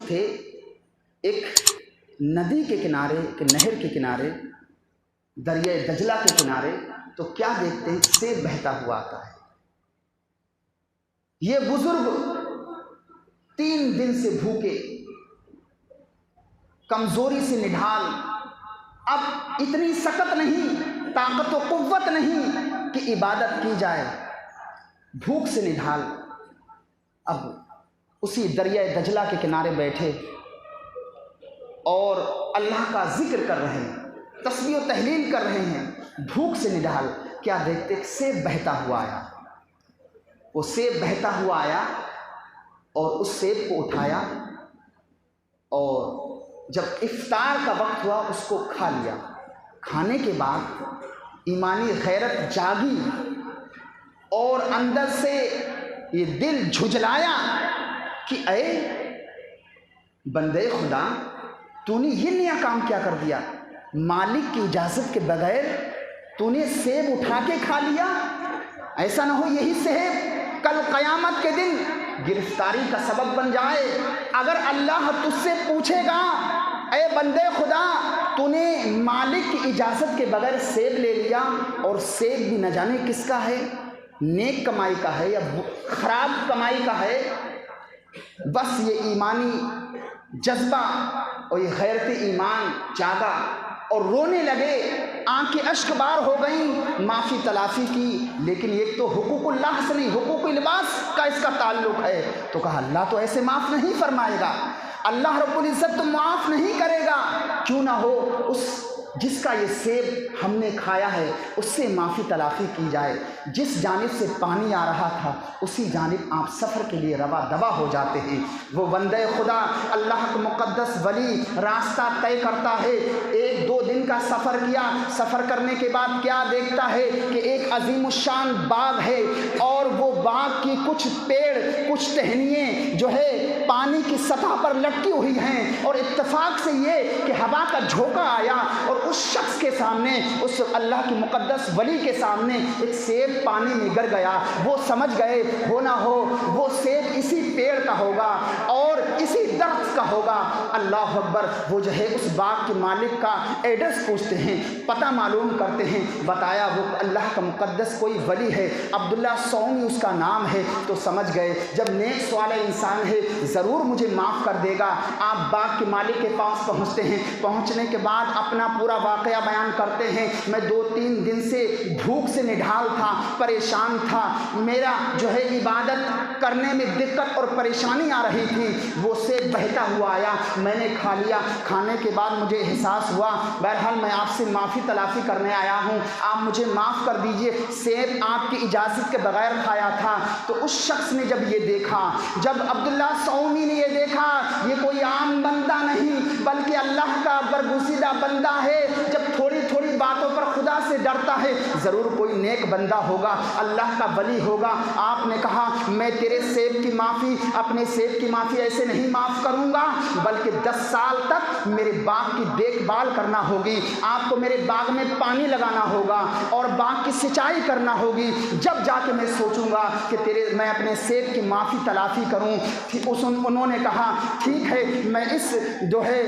تھے ایک ندی کے کنارے، ایک نہر کے کنارے، دریائے دجلہ کے کنارے، تو کیا دیکھتے ہیں؟ سیب بہتا ہوا آتا ہے۔ یہ بزرگ 3 دن سے بھوکے، کمزوری سے نڈھال، اب اتنی سکت نہیں، طاقت و قوت نہیں کہ عبادت کی جائے، بھوک سے نڈھال، اب اسی دریائے دجلہ کے کنارے بیٹھے اور اللہ کا ذکر کر رہے ہیں، تسبیح و تحلیل کر رہے ہیں، بھوک سے نڈھال۔ کیا دیکھتے؟ سیب بہتا ہوا آیا۔ وہ سیب بہتا ہوا آیا اور اس سیب کو اٹھایا اور جب افطار کا وقت ہوا اس کو کھا لیا۔ کھانے کے بعد ایمانی غیرت جاگی اور اندر سے یہ دل جھجلایا کہ اے بندے خدا، تو نے یہ نیا کام کیا کر دیا؟ مالک کی اجازت کے بغیر تو نے سیب اٹھا کے کھا لیا۔ ایسا نہ ہو یہی سیب کل قیامت کے دن گرفتاری کا سبب بن جائے۔ اگر اللہ تجھ سے پوچھے گا اے بندے خدا، تو نے مالک کی اجازت کے بغیر سیب لے لیا، اور سیب بھی نہ جانے کس کا ہے، نیک کمائی کا ہے یا خراب کمائی کا ہے، بس یہ ایمانی جذبہ اور یہ غیرت ایمان جاگا اور رونے لگے، آنکھیں اشک بار ہو گئیں، معافی تلافی کی، لیکن یہ تو حقوق اللہ سے نہیں، حقوق لباس کا اس کا تعلق ہے۔ تو کہا اللہ تو ایسے معاف نہیں فرمائے گا، اللہ رب العزت تو معاف نہیں کرے گا، کیوں نہ ہو اس جس کا یہ سیب ہم نے کھایا ہے اس سے معافی تلافی کی جائے۔ جس جانب سے پانی آ رہا تھا اسی جانب آپ سفر کے لیے روا دوا ہو جاتے ہیں۔ وہ بندے خدا اللہ کا مقدس ولی راستہ طے کرتا ہے، 1-2 دن کا سفر کیا، سفر کرنے کے بعد کیا دیکھتا ہے کہ ایک عظیم الشان باغ ہے، اور وہ باغ کی کچھ پیڑ، کچھ ٹہنیاں جو ہے پانی کی سطح پر لٹکی ہوئی ہیں، اور اتفاق سے یہ کہ ہوا کا جھونکا آیا اور اس شخص کے سامنے، اس اللہ کی مقدس ولی کے سامنے ایک سیب پانی میں گر گیا۔ وہ سمجھ گئے ہو نہ ہو وہ سیب اسی پیڑ کا ہوگا اور اسی درخت کا ہوگا۔ اللہ اکبر! وہ جو ہے اس باغ کے مالک کا ایڈریس پوچھتے ہیں، پتہ معلوم کرتے ہیں، بتایا وہ اللہ کا مقدس کوئی ولی ہے، عبداللہ سومی اس کا نام ہے۔ تو سمجھ گئے جب نیک سوال انسان ہے ضرور مجھے معاف کر دے گا۔ آپ باغ کے مالک کے پاس پہنچتے ہیں، پہنچنے کے بعد اپنا پورا واقعہ بیان کرتے ہیں، میں 2-3 دن سے بھوک سے نڈھال تھا، پریشان تھا، میرا جو ہے عبادت کرنے میں دقت اور پریشانی آ رہی تھی، وہ سیب بہتا ہوا آیا، میں نے کھا لیا۔ کھانے کے بعد مجھے احساس ہوا، بہرحال میں آپ سے معافی تلافی کرنے آیا ہوں، آپ مجھے معاف کر دیجئے، سیب آپ کی اجازت کے بغیر کھایا تھا۔ تو اس شخص نے جب یہ دیکھا، جب عبداللہ سومی نے یہ دیکھا، یہ کوئی عام بندہ نہیں بلکہ اللہ کا برگزیدہ بندہ ہے، جب تھوڑی تھوڑی باتوں پر خدا سے ڈرتا ہے ضرور کوئی نیک بندہ ہوگا، اللہ کا ولی ہوگا۔ آپ نے کہا میں تیرے سیب کی معافی، اپنے سیب کی معافی ایسے نہیں معاف کروں گا، بلکہ 10 سال تک میرے باغ کی دیکھ بھال کرنا ہوگی، آپ کو میرے باغ میں پانی لگانا ہوگا اور باغ کی سچائی کرنا ہوگی، جب جا کے میں سوچوں گا کہ میں اپنے سیب کی معافی تلافی کروں۔ انہوں نے کہا ٹھیک ہے، میں اس جو ہے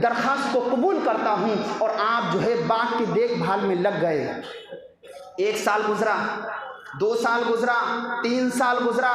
درخواست کو قبول کرتا ہوں، اور آپ جو ہے باغ کی دیکھ بھال میں لگ گئے۔ 1 سال گزرا، 2 سال گزرا، 3 سال گزرا،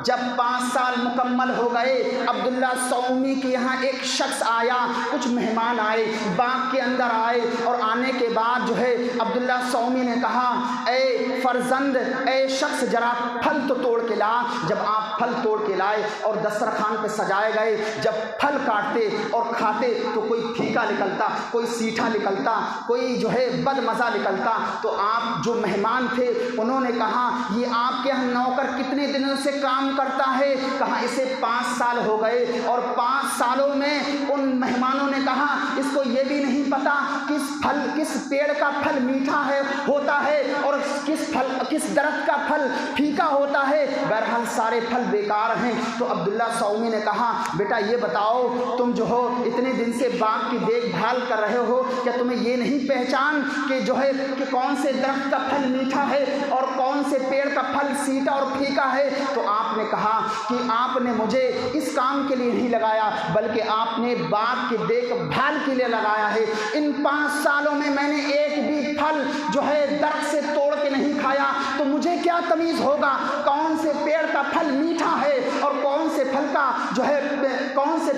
جب 5 سال مکمل ہو گئے، عبداللہ سومی کے یہاں ایک شخص آیا، کچھ مہمان آئے، باغ کے اندر آئے، اور آنے کے بعد جو ہے عبداللہ سومی نے کہا اے فرزند، اے شخص ذرا پھل تو توڑ کے لا۔ جب آپ پھل توڑ کے لائے اور دسترخوان پہ سجائے گئے، جب پھل کاٹتے اور کھاتے تو کوئی پھیکا نکلتا، کوئی سیٹھا نکلتا، کوئی جو ہے بد مزہ نکلتا۔ تو آپ جو مہمان تھے انہوں نے کہا یہ آپ کے یہاں نوکر کتنے دنوں سے کام کرتا ہے؟ کہا اسے 5 سال ہو گئے، اور 5 سالوں میں ان مہمانوں نے کہا اس کو یہ بھی نہیں پتا کس پیڑ کا پھل میٹھا ہوتا ہے اور کس درخت کا پھل پھیکا ہوتا ہے، بہرحال سارے پھل بیکار ہیں۔ تو عبداللہ سومی نے کہا بیٹا یہ بتاؤ تم جو ہو اتنے دن سے باغ کی دیکھ بھال کر رہے ہو، کیا تمہیں یہ نہیں پہچان کہ جو ہے کہ کون سے درخت کا پھل میٹھا ہے اور کون سے پیڑ کا پھل سیٹا اور پھیکا ہے؟ تو آپ نے کہا کہ آپ نے مجھے اس کام کے لیے نہیں لگایا بلکہ آپ نے باغ کی دیکھ بھال کے لیے لگایا ہے۔ ان 5 سالوں میں میں نے ایک بھی پھل جو ہے درخت سے توڑ کے نہیں کھایا، تو مجھے کیا تمیز ہوگا کون سے پیڑ کا پھل میٹھا ہے اور کون سے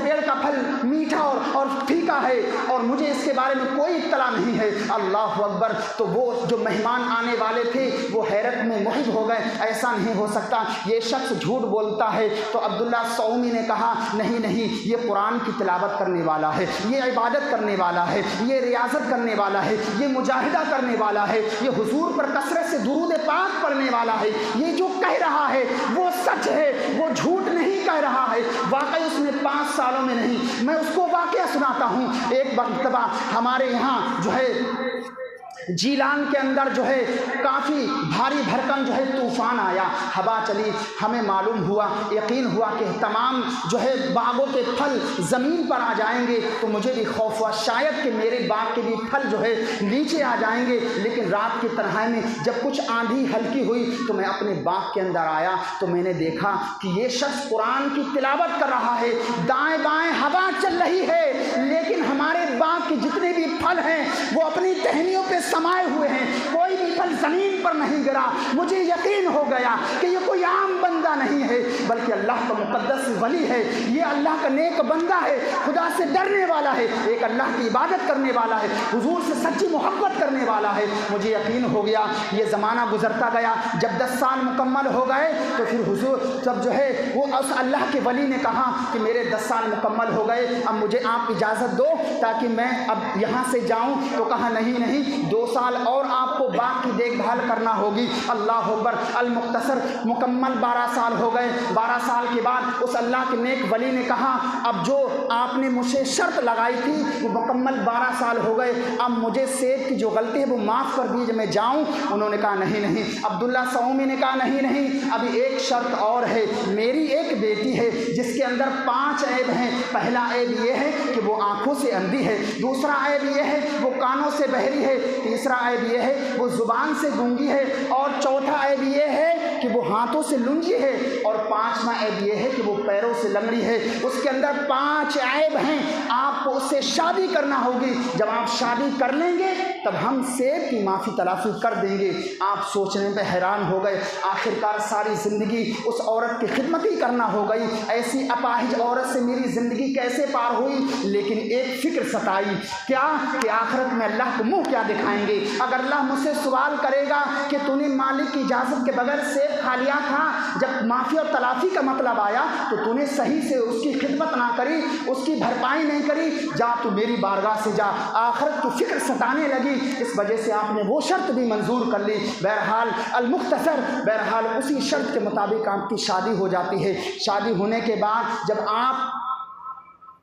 پیڑ کا پھل میٹھا اور پھیکا ہے، اور مجھے اس کے بارے میں کوئی اطلاع نہیں ہے۔ اللہ اکبر! تو وہ جو مہمان آنے والے تھے وہ حیرت میں محیط ہو گئے، ایسا نہیں ہو سکتا، یہ شخص جھوٹ بولتا ہے۔ تو عبداللہ سومی نے کہا نہیں، یہ قرآن کی تلاوت کرنے والا ہے، یہ عبادت کرنے والا ہے، یہ ریاضت کرنے والا ہے، یہ مجاہدہ کرنے والا ہے، یہ حضور پر کثرت سے درود پاک پڑھنے والا ہے، یہ جو کہہ رہا ہے وہ سچ ہے، وہ جھوٹ نہیں کہہ رہا ہے۔ واقعی اس نے 5 سالوں میں نہیں، میں اس کو واقعہ سناتا ہوں۔ ایک مرتبہ ہمارے یہاں جو ہے جیلان کے اندر جو ہے کافی بھاری بھرکم جو ہے طوفان آیا، ہوا چلی، ہمیں معلوم ہوا، یقین ہوا کہ تمام جو ہے باغوں کے پھل زمین پر آ جائیں گے۔ تو مجھے بھی خوف ہوا شاید کہ میرے باغ کے بھی پھل جو ہے نیچے آ جائیں گے۔ لیکن رات کی تنہائی میں جب کچھ آندھی ہلکی ہوئی تو میں اپنے باغ کے اندر آیا تو میں نے دیکھا کہ یہ شخص قرآن کی تلاوت کر رہا ہے، دائیں بائیں ہوا چل رہی ہے، لیکن ہمارے باغ کے جتنے بھی پھل ہیں وہ اپنی ٹہنیوں پہ سمائے ہوئے ہیں، کوئی بھی پھل زمین پر نہیں گرا۔ مجھے یقین ہو گیا کہ یہ کوئی عام بندہ نہیں ہے بلکہ اللہ کا مقدس ولی ہے، یہ اللہ کا نیک بندہ ہے، خدا سے ڈرنے والا ہے، ایک اللہ کی عبادت کرنے والا ہے، حضور سے سچی محبت کرنے والا ہے۔ مجھے یقین ہو گیا۔ یہ زمانہ گزرتا گیا، جب 10 سال مکمل ہو گئے تو پھر حضور جب جو ہے وہ اس اللہ کے ولی نے کہا کہ میرے 10 سال مکمل ہو گئے، اب مجھے آپ اجازت دو تاکہ میں اب یہاں سے جاؤں۔ تو کہا نہیں، 2 سال اور آپ کو باغ کی دیکھ بھال کرنا ہوگی۔ اللہ اکبر! المختصر مکمل 12 سال ہو گئے۔ 12 سال کے بعد اس اللہ کے نیک ولی نے کہا اب جو آپ نے مجھ سے شرط لگائی تھی وہ مکمل 12 سال ہو گئے، اب مجھے سیب کی جو غلطی ہے وہ معاف کر دیجیے، میں جاؤں؟ انہوں نے کہا نہیں۔ عبداللہ سومی نے کہا نہیں، ابھی ایک شرط اور ہے، میری ایک بیٹی ہے جس کے اندر 5 عیب ہیں۔ پہلا عیب یہ ہے کہ وہ آنکھوں سے اندھی ہے، دوسرا عیب یہ ہے وہ کانوں سے بہری ہے، تیسرا عیب یہ ہے وہ زبان سے گونگی ہے، اور چوتھا عیب یہ ہے کہ وہ ہاتھوں سے لنگی ہے، اور 5واں عیب یہ ہے کہ وہ پیروں سے لنگڑی ہے۔ اس کے اندر 5 عیب ہیں، آپ کو اس سے شادی کرنا ہوگی۔ جب آپ شادی کر لیں گے تب ہم سیب کی معافی تلافی کر دیں گے۔ آپ سوچنے پہ حیران ہو گئے، آخرکار ساری زندگی اس عورت کی خدمت ہی کرنا ہو گئی، ایسی اپاہج عورت سے میری زندگی کیسے پار ہوئی؟ لیکن ایک فکر ستائی، کیا کہ آخرت میں اللہ کو منہ کیا دکھائیں گے؟ اگر اللہ مجھ سے سوال کرے گا کہ تو نے مالک کی اجازت کے بغیر سیب کھا لیا تھا، جب معافی اور تلافی کا مطلب آیا تو نے صحیح سے اس کی خدمت نہ کری، اس کی بھرپائی نہیں کری، جا تو میری بارگاہ سے جا۔ آخرت کی فکر ستانے لگی، اس وجہ سے آپ نے وہ شرط بھی منظور کر لی۔ بہرحال بہرحال اسی شرط کے مطابق آپ کی شادی ہو جاتی ہے۔ شادی ہونے کے بعد جب آپ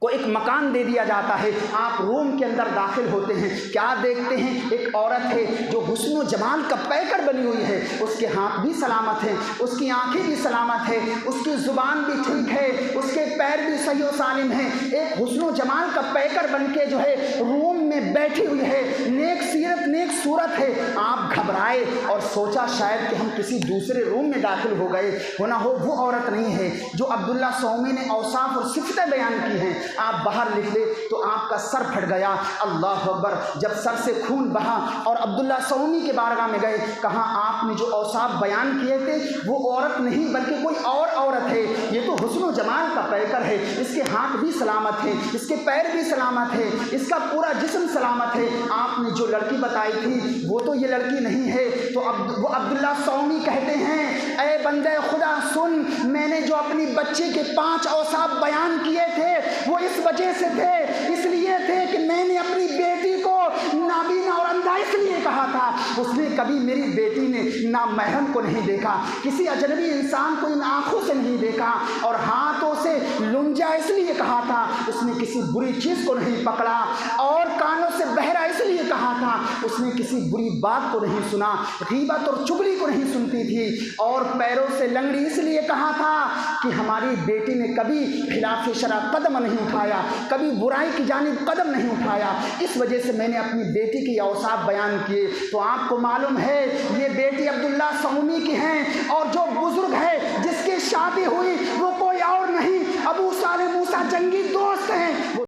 کو ایک مکان دے دیا جاتا ہے، آپ روم کے اندر داخل ہوتے ہیں، کیا دیکھتے ہیں؟ ایک عورت ہے جو حسن و جمال کا پیکر بنی ہوئی ہے، اس کے ہاتھ بھی سلامت ہیں، اس کی آنکھیں بھی سلامت ہیں، اس کی زبان بھی ٹھیک ہے، اس کے پیر بھی صحیح و سالم ہیں، ایک حسن و جمال کا پیکر بن کے جو ہے روم میں بیٹھی ہوئی ہے، نیک سیرت نیک صورت ہے۔ آپ گھبرائے اور سوچا شاید کہ ہم کسی دوسرے روم میں داخل ہو گئے، ہونا ہو وہ عورت نہیں ہے جو عبداللہ سومی نے اوصاف اور صفتیں بیان کی ہیں۔ آپ باہر نکلے تو آپ کا سر پھٹ گیا۔ اللہ اکبر! جب سر سے خون بہا اور عبداللہ سومی کے بارگاہ میں گئے، کہا آپ نے جو اوصاف بیان کیے تھے وہ عورت نہیں بلکہ کوئی اور عورت ہے، یہ تو حسن و جمال کا پیکر ہے، اس کے ہاتھ بھی سلامت ہیں، اس کے پیر بھی سلامت ہیں، اس کا پورا جسم سلامت ہے، آپ نے جو لڑکی بتائی تھی وہ تو یہ لڑکی نہیں ہے۔ تو وہ عبداللہ سومی کہتے ہیں اے بندے خدا سن، میں نے جو اپنی بچے کے 5 اوصاف بیان کیے تھے وہ اس وجہ سے تھے، اس لیے تھے کہ میں نے اپنی بیٹی کو نابینا اور اندھا اس لیے کہا تھا اس نے کبھی میری بیٹی نے نامحرم کو نہیں دیکھا، کسی اجنبی انسان کو ان آنکھوں سے نہیں دیکھا، اور ہاتھوں سے لنجا اس لیے کہا تھا، اس نے کسی بری چیز کو نہیں پکڑا، اور کانوں سے بہرا اس لیے کہا تھا، اس نے کسی بری بات کو نہیں سنا، غیبت اور چغلی کو نہیں سنتی تھی، اور پیروں سے لنگڑی اس لیے کہا تھا کہ ہماری بیٹی نے کبھی خلاف شرع قدم نہیں اٹھایا، کبھی برائی کی جانب قدم نہیں اٹھایا، اس وجہ سے میں نے اپنی بیٹی کی اوصاف بیان کیے۔ تو آپ کو معلوم ہے یہ بیٹی عبداللہ سومی کی ہیں، اور جو بزرگ ہے جس کی شادی ہوئی وہ کوئی اور نہیں ابو صالح موسیٰ جنگی دوست ہیں،